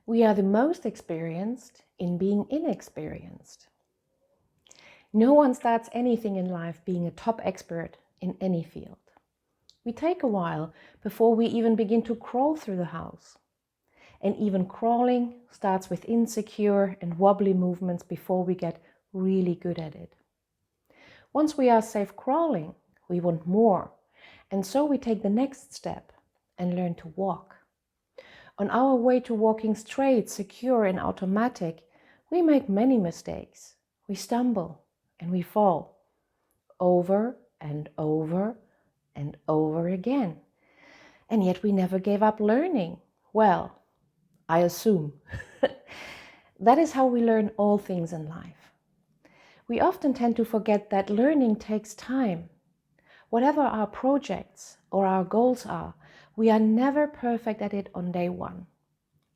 We are the most experienced in being inexperienced. No one starts anything in life being a top expert in any field. We take a while before we even begin to crawl through the house. And even crawling starts with insecure and wobbly movements before we get really good at it. Once we are safe crawling, we want more, and so we take the next step and learn to walk. On our way to walking straight, secure, and automatic, we make many mistakes. We stumble and we fall over and over and over again. And yet we never gave up learning. Well, I assume. That is how we learn all things in life. We often tend to forget that learning takes time. Whatever our projects or our goals are, we are never perfect at it on day one.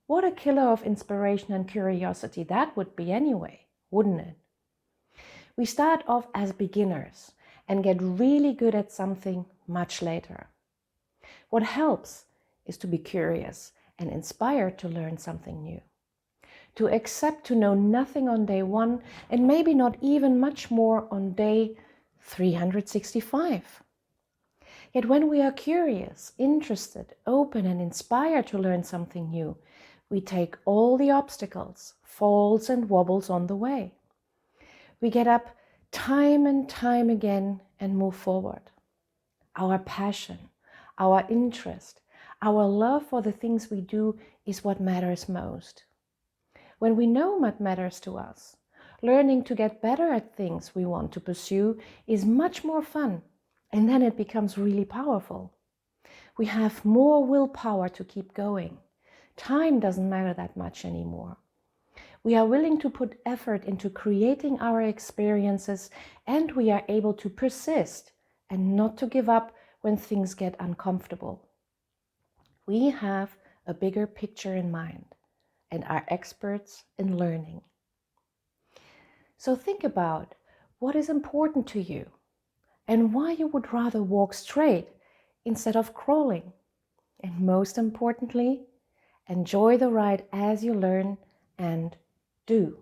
What a killer of inspiration and curiosity that would be anyway, wouldn't it? We start off as beginners and get really good at something much later. What helps is to be curious and inspired to learn something new. To accept to know nothing on day one and maybe not even much more on day 365. Yet when we are curious, interested, open and inspired to learn something new, we take all the obstacles, falls and wobbles on the way. We get up time and time again and move forward. Our passion, our interest, our love for the things we do is what matters most. When we know what matters to us, learning to get better at things we want to pursue is much more fun, and then it becomes really powerful. We have more willpower to keep going. Time doesn't matter that much anymore. We are willing to put effort into creating our experiences, and we are able to persist and not to give up when things get uncomfortable. We have a bigger picture in mind and are experts in learning. So think about what is important to you and why you would rather walk straight instead of crawling. And most importantly, enjoy the ride as you learn and do.